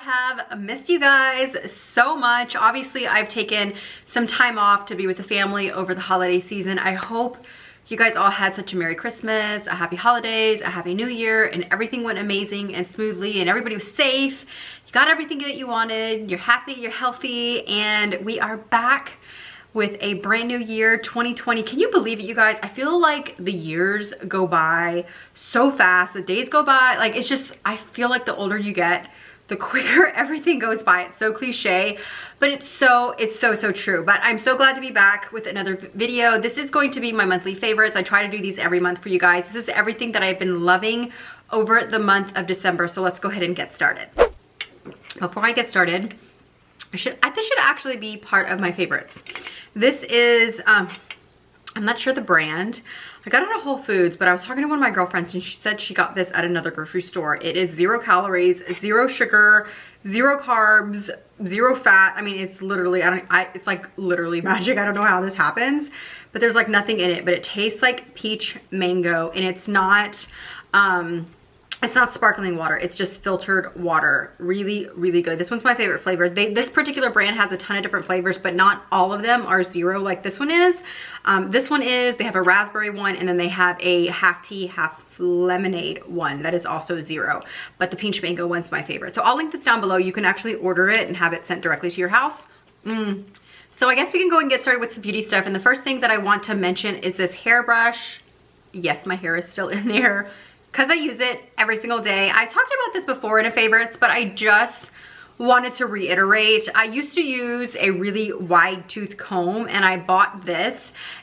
have missed you guys so much. Obviously, I've taken some time off to be with the family over the holiday season. I hope you guys all had such a Merry Christmas, a Happy Holidays, a Happy New Year, and everything went amazing and smoothly, and everybody was safe. You got everything that you wanted. You're happy, you're healthy, and we are back with a brand new year, 2020. Can you believe it, you guys? I feel like the years go by so fast. The days go by. Like, it's just, I feel like the older you get, the quicker everything goes by. It's so cliche, but it's so true. But I'm so glad to be back with another video. This is going to be my monthly favorites. I try to do these every month for you guys. This is everything that I've been loving over the month of December. So let's go ahead and get started. Before I get started, this should actually be part of my favorites. This is, I'm not sure the brand. I got it at Whole Foods, but I was talking to one of my girlfriends and she said she got this at another grocery store. It is 0 calories, 0 sugar, 0 carbs, 0 fat. I mean, it's literally, it's like literally magic. I don't know how this happens, but there's like nothing in it, but it tastes like peach mango, and it's not sparkling water. It's just filtered water. Really, really good. This one's my favorite flavor. This particular brand has a ton of different flavors, but not all of them are 0 like this one is. This one is, they have a raspberry one, and then they have a half tea, half lemonade one that is also 0. But the peach mango one's my favorite. So I'll link this down below. You can actually order it and have it sent directly to your house. So I guess we can go and get started with some beauty stuff. And the first thing that I want to mention is this hairbrush. Yes, my hair is still in there, because I use it every single day. I've talked about this before in a favorites, but I just wanted to reiterate. I used to use a really wide tooth comb, and I bought this,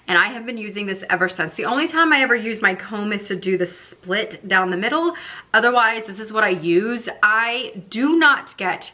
and I have been using this ever since. The only time I ever use my comb is to do the split down the middle. Otherwise, this is what I use. I do not get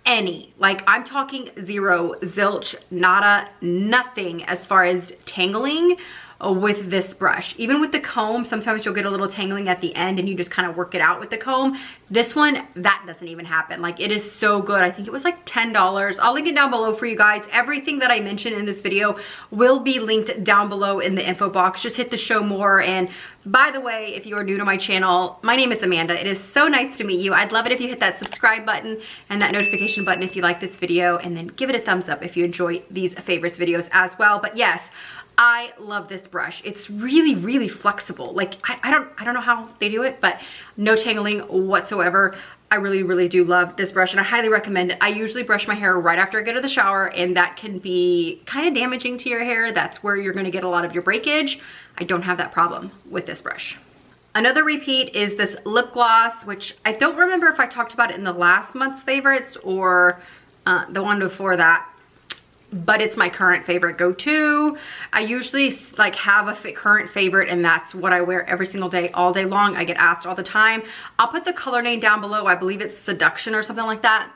any, like, I'm talking 0, zilch, nada, nothing as far as tangling with this brush. Even with the comb, sometimes you'll get a little tangling at the end and you just kind of work it out with the comb. This one, that doesn't even happen. Like, it is so good. I think it was like $10. I'll link it down below for you guys. Everything that I mentioned in this video will be linked down below in the info box. Just hit the show more. And by the way, if you are new to my channel, my name is Amanda. It is so nice to meet you. I'd love it if you hit that subscribe button and that notification button if you like this video, and then give it a thumbs up if you enjoy these favorites videos as well. But yes, I love this brush. It's really, really flexible. Like, I don't know how they do it, but no tangling whatsoever. I really, really do love this brush, and I highly recommend it. I usually brush my hair right after I get out of the shower, and that can be kind of damaging to your hair. That's where you're gonna get a lot of your breakage. I don't have that problem with this brush. Another repeat is this lip gloss, which I don't remember if I talked about it in the last month's favorites or the one before that, but it's my current favorite go-to. I usually like have a current favorite, and that's what I wear every single day, all day long. I get asked all the time. I'll put the color name down below. I believe it's Seduction or something like that.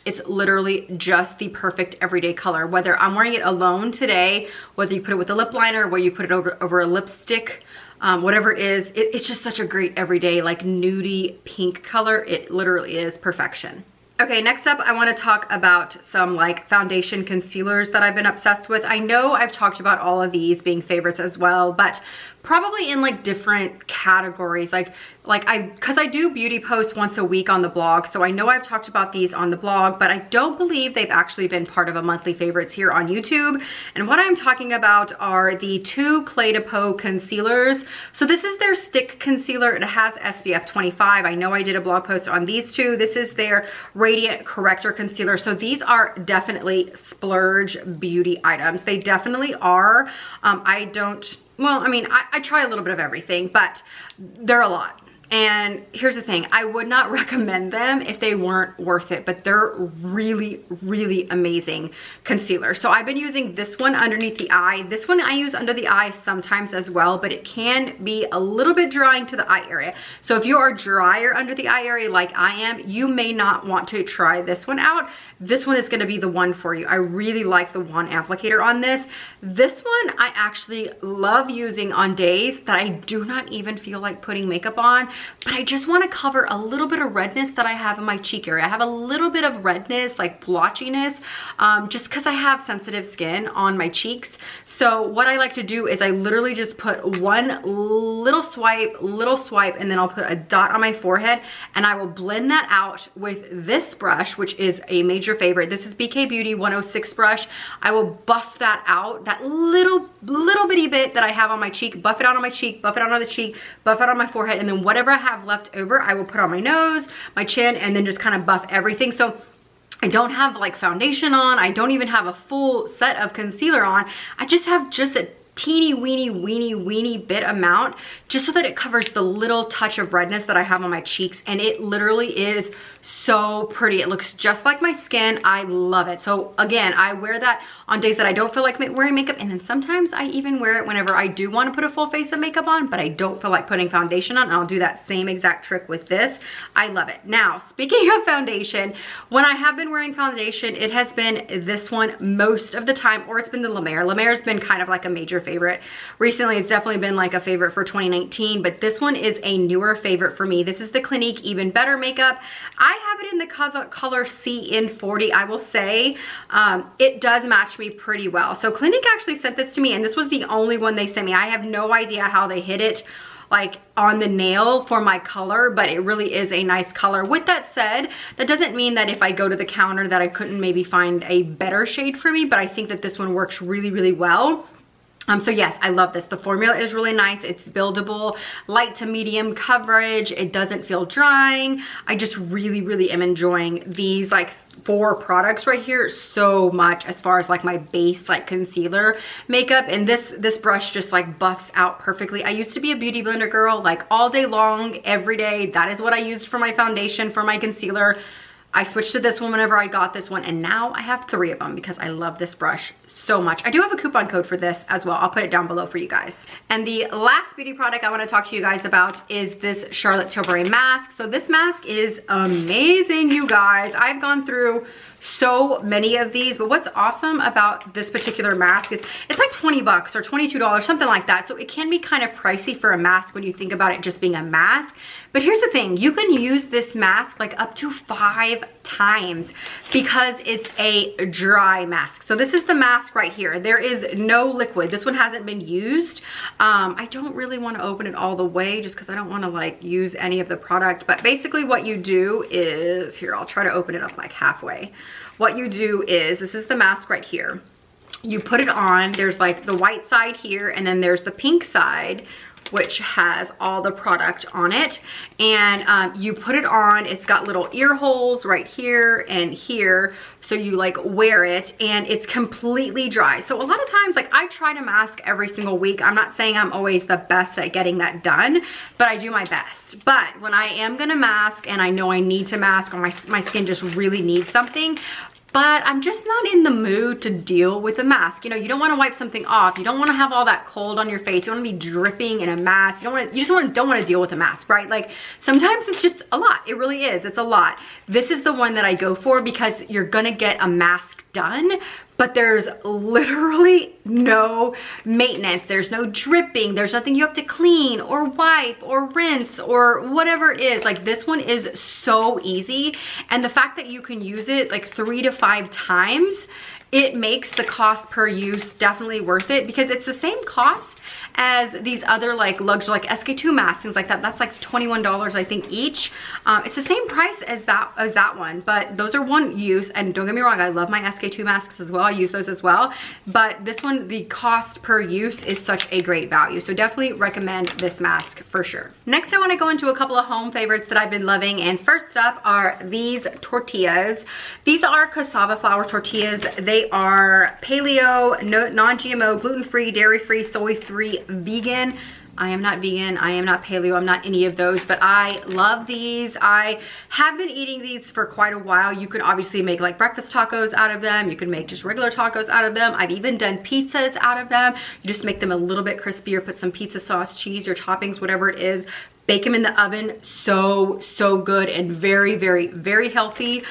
It's literally just the perfect everyday color. Whether I'm wearing it alone today, whether you put it with a lip liner, whether you put it over a lipstick, whatever it is, it's just such a great everyday, like, nudie pink color. It literally is perfection. Okay, next up, I want to talk about some like foundation concealers that I've been obsessed with. I know I've talked about all of these being favorites as well, but probably in like different categories. Because I do beauty posts once a week on the blog, so I know I've talked about these on the blog, but I don't believe they've actually been part of a monthly favorites here on YouTube. And what I'm talking about are the 2 Clé de Peau concealers. So this is their stick concealer. It has SPF 25. I know I did a blog post on these 2. This is their Radiant Corrector Concealer. So these are definitely splurge beauty items. They definitely are. I try a little bit of everything, but they're a lot. And here's the thing, I would not recommend them if they weren't worth it, but they're really, really amazing concealers. So I've been using this one underneath the eye. This one I use under the eye sometimes as well, but it can be a little bit drying to the eye area. So if you are drier under the eye area like I am, you may not want to try this one out. This one is going to be the one for you. I really like the wand applicator on this. This one I actually love using on days that I do not even feel like putting makeup on. but I just want to cover a little bit of redness that I have in my cheek area. I have a little bit of redness, like blotchiness, just because I have sensitive skin on my cheeks. So what I like to do is I literally just put one little swipe, and then I'll put a dot on my forehead, and I will blend that out with this brush, which is a major favorite. This is BK Beauty 106 brush. I will buff that out, that little bitty bit that I have on my cheek, buff it out on my cheek, buff it out on the cheek, buff it out on my forehead, and then whatever I have left over, I will put on my nose, my chin, and then just kind of buff everything. So I don't have like foundation on. I don't even have a full set of concealer on. I just have just a teeny weeny bit amount, just so that it covers the little touch of redness that I have on my cheeks, and it literally is so pretty. It looks just like my skin. I love it. So again, I wear that on days that I don't feel like wearing makeup, and then sometimes I even wear it whenever I do want to put a full face of makeup on, but I don't feel like putting foundation on, and I'll do that same exact trick with this. I love it. Now, speaking of foundation, when I have been wearing foundation, it has been this one most of the time, or it's been the La Mer. La Mer's been kind of like a major favorite. Recently, it's definitely been like a favorite for 2019, but this one is a newer favorite for me. This is the Clinique Even Better Makeup. I have it in the color CN40. I will say it does match me pretty well. So Clinique actually sent this to me, and this was the only one they sent me. I have no idea how they hit it like on the nail for my color, but it really is a nice color. With that said, that doesn't mean that if I go to the counter that I couldn't maybe find a better shade for me, but I think that this one works really well. So yes, I love this. The formula is really nice. It's buildable, light to medium coverage. It doesn't feel drying. I just really am enjoying these like 4 products right here so much, as far as like my base like concealer makeup. And this brush just like buffs out perfectly. I used to be a beauty blender girl, like all day long, every day. That is what I used for my foundation, for my concealer. I switched to this one whenever I got this one, and now I have 3 of them because I love this brush so much. I do have a coupon code for this as well. I'll put it down below for you guys. And the last beauty product I want to talk to you guys about is this Charlotte Tilbury mask. So this mask is amazing, you guys. I've gone through so many of these, but what's awesome about this particular mask is it's like 20 bucks or $22, something like that. So it can be kind of pricey for a mask when you think about it just being a mask. But here's the thing, you can use this mask like up to 5 times because it's a dry mask. So this is the mask right here. There is no liquid. This one hasn't been used. I don't really want to open it all the way just because I don't want to like use any of the product. But basically what you do is, here, I'll try to open it up like halfway. What you do is, this is the mask right here. You put it on, there's like the white side here, and then there's the pink side, which has all the product on it. And you put it on, it's got little ear holes right here and here. So you like wear it and it's completely dry. So a lot of times, like I try to mask every single week. I'm not saying I'm always the best at getting that done, but I do my best. But when I am gonna mask and I know I need to mask, or my skin just really needs something, but I'm just not in the mood to deal with a mask. You know, you don't want to wipe something off. You don't want to have all that cold on your face. You don't want to be dripping in a mask. You don't want to deal with a mask, right? Like sometimes it's just a lot. It really is. It's a lot. This is the one that I go for because you're going to get a mask done, but there's literally no maintenance. There's no dripping. There's nothing you have to clean or wipe or rinse or whatever it is. Like this one is so easy. And the fact that you can use it like 3 to 5 times, it makes the cost per use definitely worth it, because it's the same cost as these other like luxury, like SK2 masks, things like that. That's like $21 I think each. It's the same price as that one, but those are one use. And don't get me wrong, I love my SK2 masks as well. I use those as well, but this one, the cost per use is such a great value. So definitely recommend this mask for sure. Next, I want to go into a couple of home favorites that I've been loving, and first up are these tortillas. These are cassava flour tortillas. They are paleo, non-GMO, gluten-free, dairy-free, soy-free, vegan. I am not vegan, I am not paleo, I'm not any of those, but I love these. I have been eating these for quite a while. You can obviously make like breakfast tacos out of them. You can make just regular tacos out of them. I've even done pizzas out of them. You just make them a little bit crispier, put some pizza sauce, cheese, your toppings, whatever it is. bake them in the oven. So good and very healthy.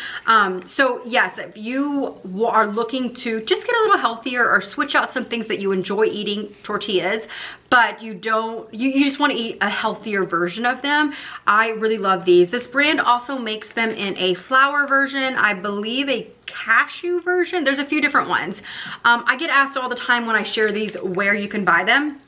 So yes, if you are looking to just get a little healthier or switch out some things that you enjoy eating, tortillas, but you just want to eat a healthier version of them, I really love these. This brand also makes them in a flour version, I believe a cashew version. There's a few different ones. I get asked all the time when I share these where you can buy them.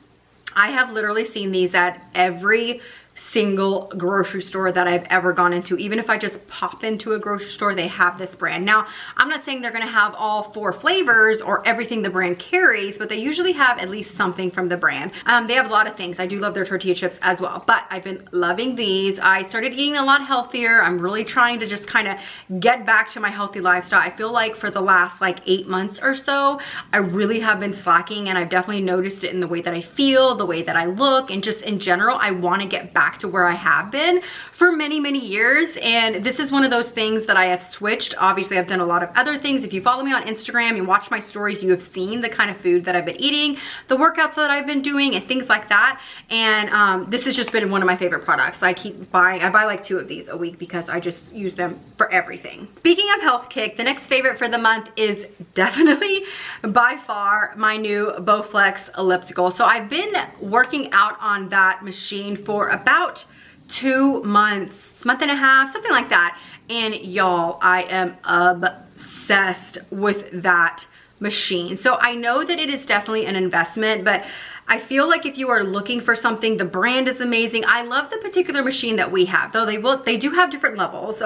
I have literally seen these at every single grocery store that I've ever gone into. Even if I just pop into a grocery store, they have this brand. Now, I'm not saying they're gonna have all 4 flavors or everything the brand carries, but they usually have at least something from the brand. They have a lot of things. I do love their tortilla chips as well, but I've been loving these. I started eating a lot healthier. I'm really trying to just kind of get back to my healthy lifestyle. I feel like for the last like 8 months or so, I really have been slacking, and I've definitely noticed it in the way that I feel, the way that I look, and just in general, I want to get back to where I have been for many years. And this is one of those things that I have switched. Obviously, I've done a lot of other things. If you follow me on Instagram and watch my stories, you have seen the kind of food that I've been eating, the workouts that I've been doing, and things like that. And this has just been one of my favorite products. I keep buying, I buy like 2 of these a week because I just use them for everything. Speaking of health kick, the next favorite for the month is definitely by far my new Bowflex elliptical. So I've been working out on that machine for about 2 months, month and a half, something like that. And y'all, I am obsessed with that machine. So I know that it is definitely an investment, but I feel like if you are looking for something, the brand is amazing. I love the particular machine that we have, though they do have different levels.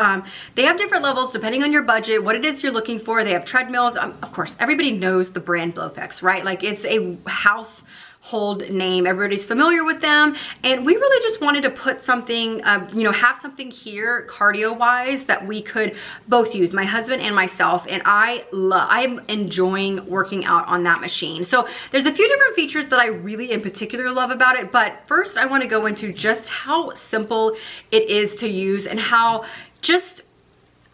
They have different levels depending on your budget, what it is you're looking for. They have treadmills. Of course, everybody knows the brand Bowflex, right? Like, it's a household name. Everybody's familiar with them. And we really just wanted to put something, you know, have something here cardio wise that we could both use, my husband and myself. And I'm enjoying working out on that machine. So there's a few different features that I really in particular love about it. But first I want to go into just how simple it is to use and how just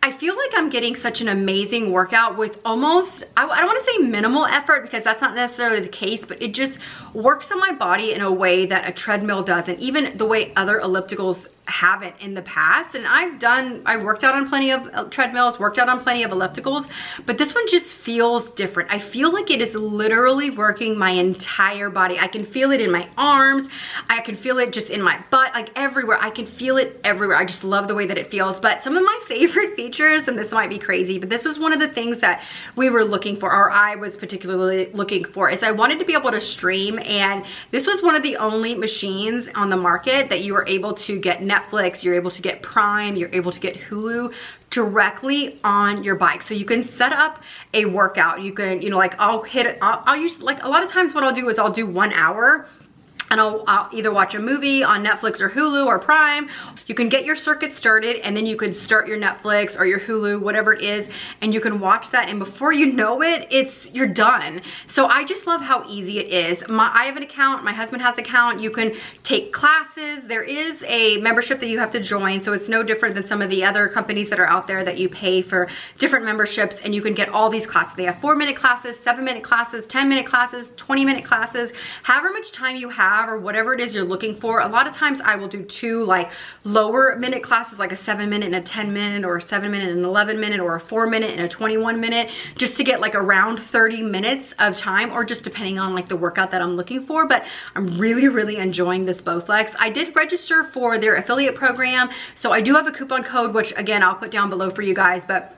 I feel like I'm getting such an amazing workout with almost, I don't want to say minimal effort because that's not necessarily the case, but it just works on my body in a way that a treadmill doesn't, even the way other ellipticals haven't in the past. And I worked out on plenty of treadmills, worked out on plenty of ellipticals, but this one just feels different. I feel like it is literally working my entire body. I can feel it in my arms. I can feel it just in my butt, like everywhere. I can feel it everywhere. I just love the way that it feels. But some of my favorite features, and this might be crazy, but this was one of the things that we were looking for, or I was particularly looking for, is I wanted to be able to stream. And this was one of the only machines on the market that you were able to get Netflix, you're able to get Prime, you're able to get Hulu directly on your bike. So you can set up a workout. You can, you know, like I'll use, like a lot of times what I'll do is I'll do 1 hour and I'll either watch a movie on Netflix or Hulu or Prime. You can get your circuit started and then you can start your Netflix or your Hulu, whatever it is, and you can watch that, and before you know it, you're done. So I just love how easy it is. I have an account, my husband has an account. You can take classes. There is a membership that you have to join, so it's no different than some of the other companies that are out there that you pay for different memberships, and you can get all these classes. They have 4-minute classes, 7-minute classes, 10-minute classes, 20-minute classes, however much time you have or whatever it is you're looking for. A lot of times I will do 2 like lower minute classes, like a 7-minute and a 10-minute, or a 7-minute and an 11-minute, or a 4-minute and a 21-minute, just to get like around 30 minutes of time, or just depending on like the workout that I'm looking for. But I'm really enjoying this Bowflex. I did register for their affiliate program, so I do have a coupon code, which again I'll put down below for you guys. But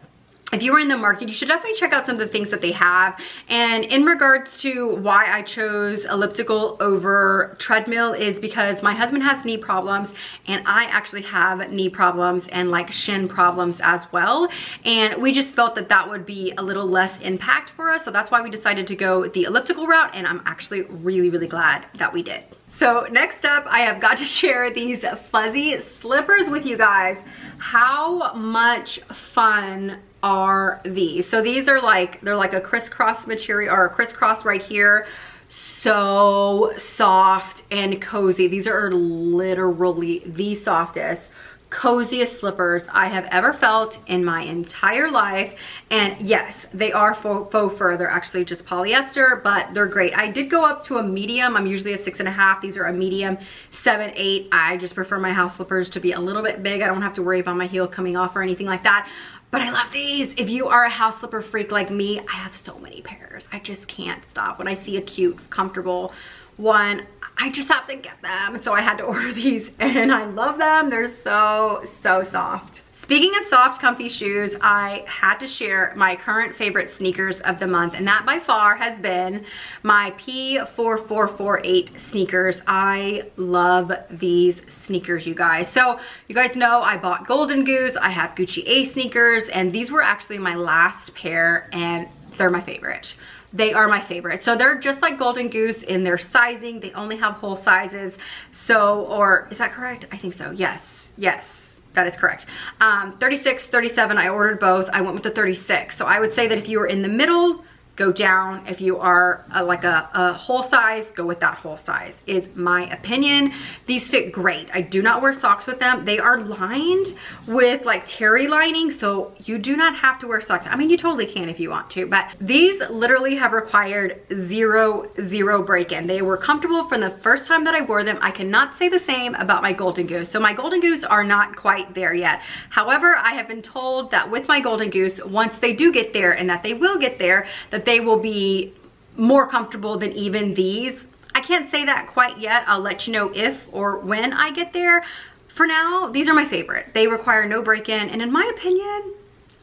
if you were in the market, you should definitely check out some of the things that they have. And in regards to why I chose elliptical over treadmill is because my husband has knee problems, and I actually have knee problems and like shin problems as well. And we just felt that that would be a little less impact for us. So that's why we decided to go the elliptical route, and I'm actually really glad that we did. So next up, I have got to share these fuzzy slippers with you guys. How much fun are these? So these are like, they're like a crisscross material, or a crisscross right here. So soft and cozy. These are literally the softest, coziest slippers I have ever felt in my entire life. And yes, they are faux fur. They're actually just polyester, but they're great. I did go up to a medium. I'm usually a 6.5. These are a medium 7, 8. I just prefer my house slippers to be a little bit big. I don't have to worry about my heel coming off or anything like that. But I love these. If you are a house slipper freak like me, I have so many pairs. I just can't stop. When I see a cute, comfortable one, I just have to get them. So I had to order these and I love them. They're so, so soft. Speaking of soft, comfy shoes, I had to share my current favorite sneakers of the month, and that by far has been my P4448 sneakers. I love these sneakers, you guys. So you guys know I bought Golden Goose, I have Gucci A sneakers, and these were actually my last pair, and they're my favorite. They are my favorite. So they're just like Golden Goose in their sizing. They only have whole sizes. So, or is that correct? I think so. Yes, yes. That is correct. 36, 37, I ordered both. I went with the 36. So I would say that if you are in the middle, go down. If you are like a whole size, go with that whole size, is my opinion. These fit great. I do not wear socks with them. They are lined with like terry lining, so you do not have to wear socks. I mean, you totally can if you want to, but these literally have required zero break-in. They were comfortable from the first time that I wore them. I cannot say the same about my Golden Goose. So my Golden Goose are not quite there yet. However, I have been told that with my Golden Goose, once they do get there, and that they will get there, that they will be more comfortable than even these. I can't say that quite yet. I'll let you know if or when I get there. For now, these are my favorite. They require no break-in, and in my opinion,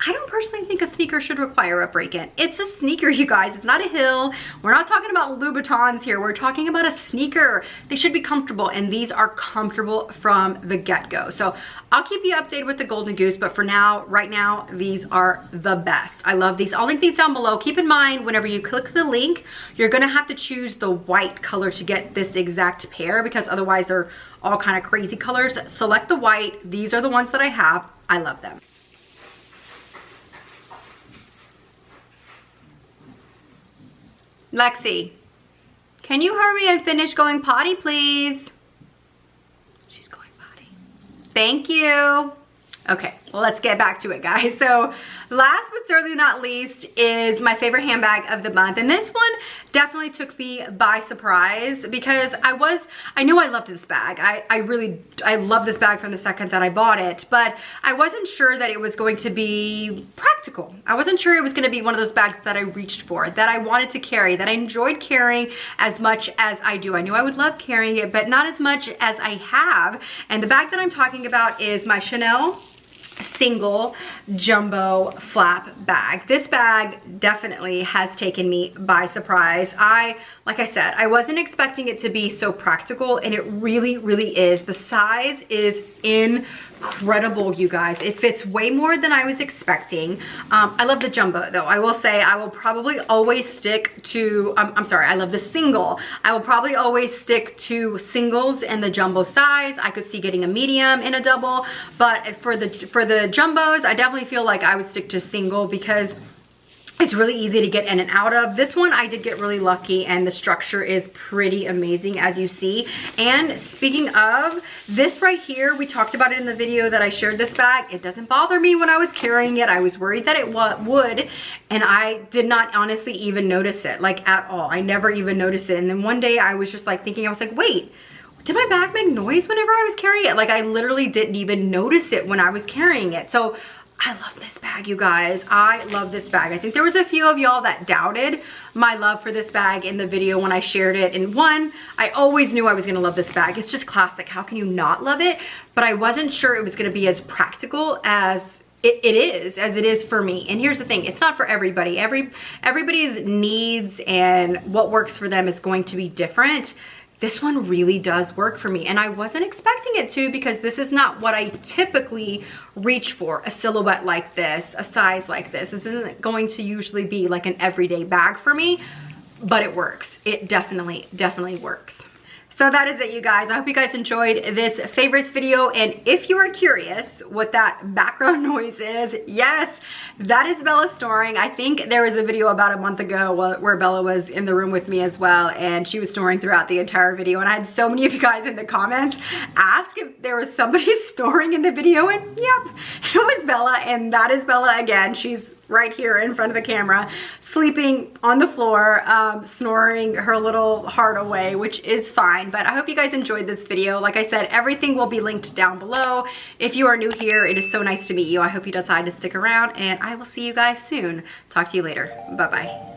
I don't personally think a sneaker should require a break-in. It's a sneaker, you guys. It's not a heel. We're not talking about Louboutins here. We're talking about a sneaker. They should be comfortable, and these are comfortable from the get-go. So I'll keep you updated with the Golden Goose, but for now, right now, these are the best. I love these. I'll link these down below. Keep in mind, whenever you click the link, you're gonna have to choose the white color to get this exact pair, because otherwise they're all kind of crazy colors. Select the white. These are the ones that I have. I love them. Lexi, can you hurry and finish going potty, please? She's going potty. Thank you. Okay, well, let's get back to it, guys. So last but certainly not least is my favorite handbag of the month. And this one definitely took me by surprise, because I knew I loved this bag. I love this bag from the second that I bought it, but I wasn't sure that it was going to be practical. I wasn't sure it was going to be one of those bags that I reached for, that I wanted to carry, that I enjoyed carrying as much as I do. I knew I would love carrying it, but not as much as I have. And the bag that I'm talking about is my Chanel single jumbo flap bag. This bag definitely has taken me by surprise. Like I said, I wasn't expecting it to be so practical, and it really is. The size is incredible, you guys. It fits way more than I was expecting. I love the jumbo though. I will say I will probably always stick to, I love the single. I will probably always stick to singles and the jumbo size. I could see getting a medium and a double, but for the jumbos, I definitely feel like I would stick to single, because it's really easy to get in and out of. This one I did get really lucky, and the structure is pretty amazing, as you see. And speaking of, this right here, we talked about it in the video that I shared this bag. It doesn't bother me when I was carrying it. I was worried that it would, and I did not honestly even notice it, like at all. I never even noticed it. And then one day I was just like thinking, I was like, wait, did my bag make noise whenever I was carrying it? Like, I literally didn't even notice it when I was carrying it. So I love this bag, you guys. I love this bag. I think there was a few of y'all that doubted my love for this bag in the video when I shared it. And one, I always knew I was gonna love this bag. It's just classic. How can you not love it? But I wasn't sure it was gonna be as practical as it is for me. And here's the thing, it's not for everybody. Everybody's needs and what works for them is going to be different. This one really does work for me, and I wasn't expecting it to, because this is not what I typically reach for, a silhouette like this, a size like this. This isn't going to usually be like an everyday bag for me, but it works. It definitely works. So that is it, you guys. I hope you guys enjoyed this favorites video. And if you are curious what that background noise is, yes, that is Bella snoring. I think there was a video about a month ago where Bella was in the room with me as well, and she was snoring throughout the entire video. And I had so many of you guys in the comments ask if there was somebody snoring in the video, and yep, it was Bella. And that is Bella again. She's right here in front of the camera, sleeping on the floor, snoring her little heart away, which is fine. But I hope you guys enjoyed this video. Like I said, everything will be linked down below. If you are new here, it is so nice to meet you. I hope you decide to stick around, and I will see you guys soon. Talk to you later. Bye-bye.